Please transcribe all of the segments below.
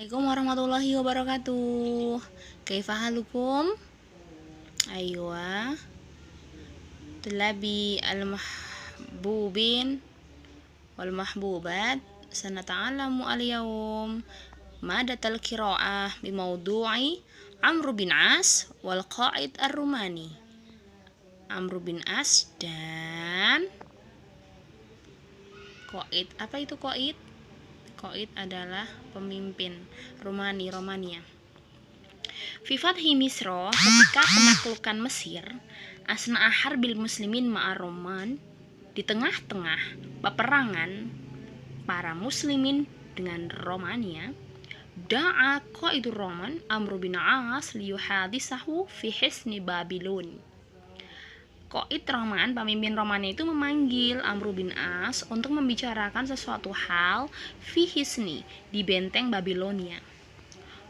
Assalamualaikum warahmatullahi wabarakatuh. Kaifa halukum? Aywa. Tulabi al-mahbubin wal mahbubat. Sanata'alamu al-yawm madatal qira'ah bi mawdu'i Amr bin As wal qa'id ar-Rumani. Amr bin As dan Qaid. Apa itu Qaid? Qaid adalah pemimpin Romania. Fi fathi Misra, ketika penaklukan Mesir, asna'a harbil muslimin ma'a Roman, di tengah-tengah peperangan para muslimin dengan Romania, da'a qaidur Roman Amr bin As liyuhadisahu fi hisni Babilon. Qaid Roman, pemimpin Romania itu memanggil Amr bin As untuk membicarakan sesuatu hal fi hisni, di benteng Babilonia.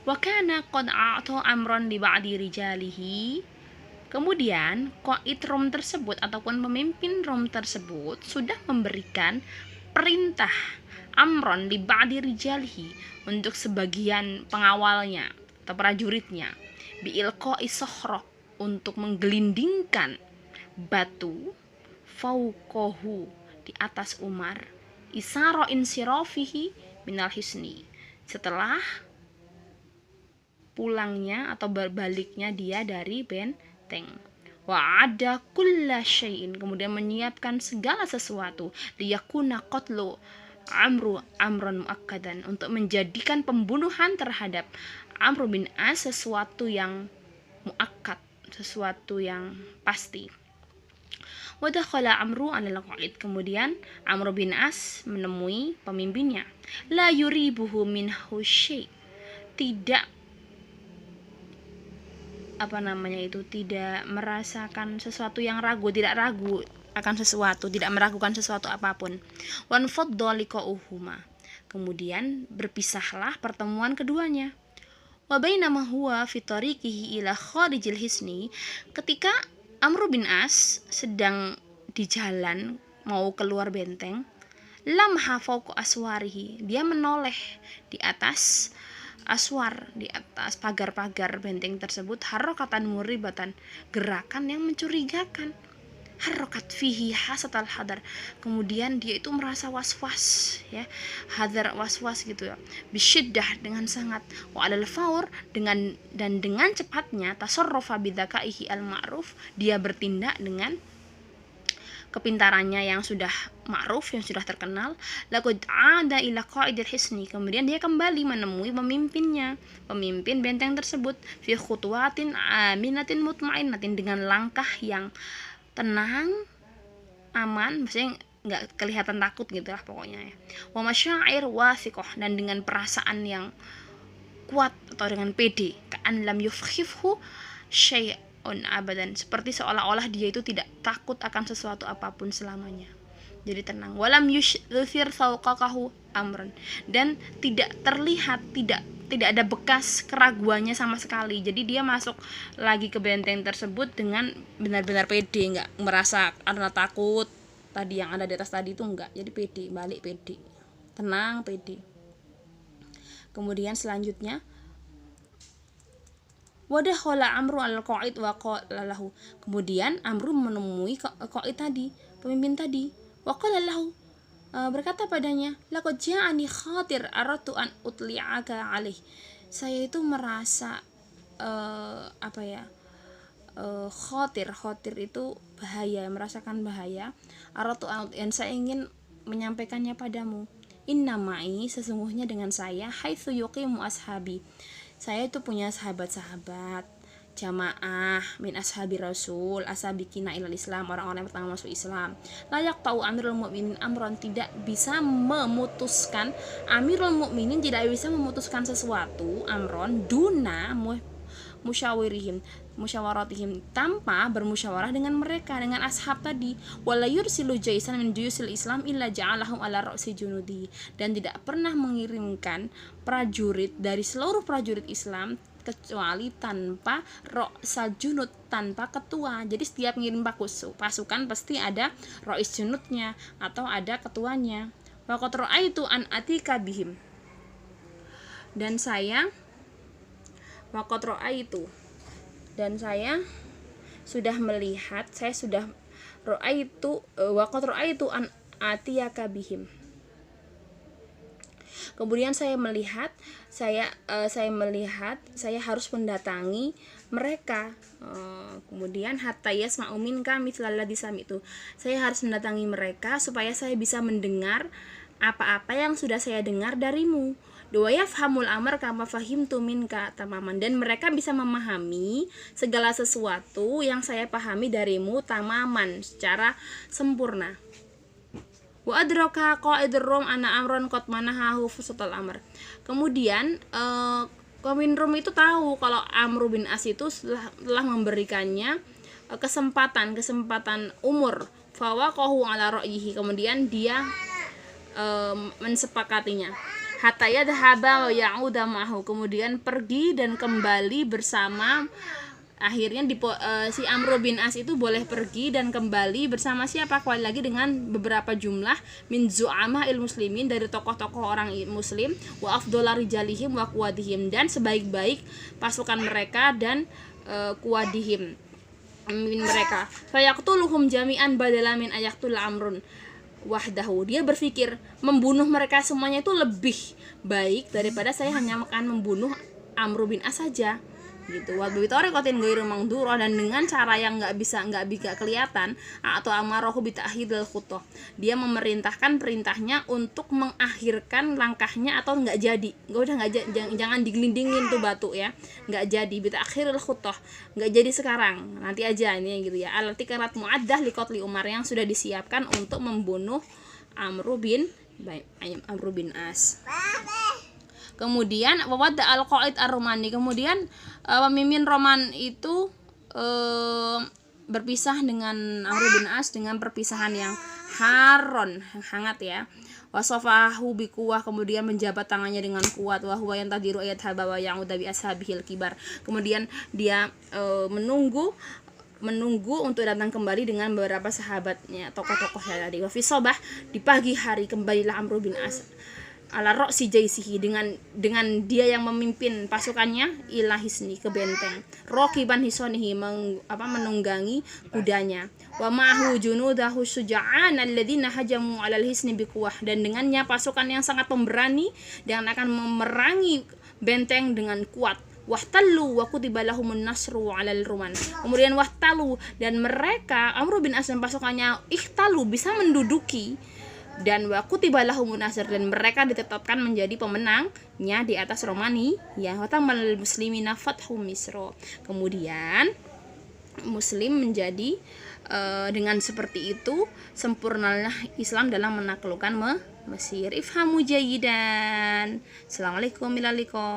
Wa kana qad a'ta amran li ba'di rijalihi. Kemudian Qaid Rom tersebut ataupun pemimpin Rom tersebut sudah memberikan perintah amron li ba'di rijalihi untuk sebagian pengawalnya atau prajuritnya, bi ilqa'i sokhra, untuk menggelindingkan batu fauqahu, di atas Umar, isara insirafihi minal hisni, setelah pulangnya atau berbaliknya dia dari benteng. Wa ada kulla syai'in, kemudian menyiapkan segala sesuatu, liyakuna qatlu amron muakkadan, untuk menjadikan pembunuhan terhadap Amr bin As sesuatu yang muakkad, sesuatu yang pasti. Wa dakhala Amru alal Qaid, kemudian Amr bin As menemui pemimpinnya. La yuribuhu minhu syai', tidak tidak merasakan sesuatu yang ragu, tidak ragu akan sesuatu, tidak meragukan sesuatu apapun. Wan fadda liqa'uhuma, kemudian berpisahlah pertemuan keduanya. Wa bainama huwa fi tariqihi ila kharijil hisni, ketika Amr bin As sedang di jalan mau keluar benteng, lamha fawqa aswarihi, dia menoleh di atas aswar, di atas pagar-pagar benteng tersebut, harokatan muribatan, gerakan yang mencurigakan, harokat fihi hasatal hadar, kemudian dia itu merasa was-was, ya, hadar, was-was gitu ya, bisyiddah, dengan sangat, wa alal faur, dengan cepatnya, tasarrufa bidzakaihi al ma'ruf, dia bertindak dengan kepintarannya yang sudah ma'ruf, yang sudah terkenal. Laqad 'ada ila qa'idil hisni, kemudian dia kembali menemui pemimpin benteng tersebut, fi khutwatin aminatin mutmainnatin, dengan langkah yang tenang, aman, maksudnya nggak kelihatan takut gitu lah pokoknya ya. Wa masyair wathiqah, dan dengan perasaan yang kuat atau dengan pede, ka'an lam yufkhifhu syai'un abadan, seperti seolah-olah dia itu tidak takut akan sesuatu apapun selamanya. Jadi tenang. Walam yushfir fawqahu amran, dan tidak terlihat, tidak ada bekas keraguannya sama sekali. Jadi dia masuk lagi ke benteng tersebut dengan benar-benar pede, nggak merasa karena takut tadi yang ada di atas tadi itu, enggak. Jadi pede, balik pede, tenang, pede. Kemudian selanjutnya, wadakhala Amru al-Qaid wa qala lahu, kemudian Amru menemui Qaid tadi, pemimpin tadi, wa qala lahu, berkata padanya, laqad ja'ani khatir aradtu an utli'aka alaih, saya itu merasa khatir itu bahaya, merasakan bahaya, aradtu an, yang saya ingin menyampaikannya padamu. Inna ma'i, sesungguhnya dengan saya, haitsu yuqimu ashabi, saya itu punya sahabat-sahabat jamaah min ashabi rasul asabikina ilal Islam, orang-orang yang pertama masuk Islam. Layak tahu Amirul Mukminin amron, tidak bisa memutuskan, Amirul Mukminin tidak bisa memutuskan sesuatu, amron duna musyawaratihim, tanpa bermusyawarah dengan mereka, dengan ashab tadi. Wala yursilu jaisan min juyusil Islam illa ja'alahum ala ra'si junudi, dan tidak pernah mengirimkan prajurit dari seluruh prajurit Islam kecuali tanpa ra'sal junud, tanpa ketua. Jadi setiap mengirim pasukan pasti ada ra'is junudnya atau ada ketuanya. Wa qad ra'aitu an atika bihim, dan saya waqad ra'aitu, dan saya sudah melihat, saya sudah ra'aitu waqad ra'aitu an atiyaka bihim. Kemudian saya melihat, saya harus mendatangi mereka. Kemudian hatta yasma'u minka mithlal ladzi sami'tu. Saya harus mendatangi mereka supaya saya bisa mendengar apa-apa yang sudah saya dengar darimu. Wa yafhamul amr kama fahimtu minka tamaman, dan mereka bisa memahami segala sesuatu yang saya pahami darimu tamaman, secara sempurna. Wa adraka qaidur rum ana amron qad manahahu fusatal amr. Kemudian Qaumin Rum itu tahu kalau Amr bin As itu telah memberikannya kesempatan umur, fawaqahu ala ra'yihi, kemudian dia mensepakatinya. Hatta yadhhaba wa ya'uda ma'ahu, kemudian pergi dan kembali bersama. Akhirnya si Amr bin As itu boleh pergi dan kembali bersama siapa? Kembali lagi dengan beberapa jumlah min zu'amah il muslimin, dari tokoh-tokoh orang muslim, wa afdhola rijalihim wa quwadihim, dan sebaik-baik pasukan mereka dan quwadihim, pemimpin mereka. Fayaqtuluhum jami'an badala min ayaqtul amrun wahdahu. Dia berpikir membunuh mereka semuanya itu lebih baik daripada saya hanya akan membunuh Amr bin As saja, gitu. Wa bitorikotin ghairu mangdurah, dan dengan cara yang nggak kelihatan, atau amarohu bita'khidil khutah, dia memerintahkan perintahnya untuk mengakhirkan langkahnya atau nggak jadi, jangan digelindingin tuh batu ya, nggak jadi, bita'khiril khutah, nggak jadi sekarang, nanti aja ini gitu ya. Alati kanat muaddah liqatli Umar, yang sudah disiapkan untuk membunuh Amr bin As. Kemudian wawadda al-qaid ar-Romani, kemudian pemimpin Roman itu berpisah dengan Amr bin As dengan perpisahan yang hangat ya. Wasofahu bikuwah, kemudian menjabat tangannya dengan kuat. Wa huwa yantadiru ayat habawa yang udah bi ashabihil kibar, kemudian dia menunggu untuk datang kembali dengan beberapa sahabatnya, tokoh-tokohnya tadi. Wa fi sobah, di pagi hari kembalilah Amr bin As ala ro'si jaisihi, dengan dia yang memimpin pasukannya, ila hisni, ke benteng, rokiban hisonihi, menunggangi kudanya, wa ma'ahu junudahu syuja'an alladzina hajamu alal hisni biquwah, dan dengannya pasukan yang sangat pemberani dan akan memerangi benteng dengan kuat. Wahtalu wa kutiba lahumun nasru 'alal ruman. Kemudian wahtalu, dan mereka Amr bin As dan pasukannya ikhtalu, bisa menduduki, dan wa kutiba lahumun nasr, dan mereka ditetapkan menjadi pemenangnya di atas Romani ya. Wa tamal muslimina fathu Misra. Kemudian Muslim menjadi dengan seperti itu sempurnalah Islam dalam menaklukkan Mesir. Ifhamu jayidan. Assalamualaikum warahmatullahi wabarakatuh.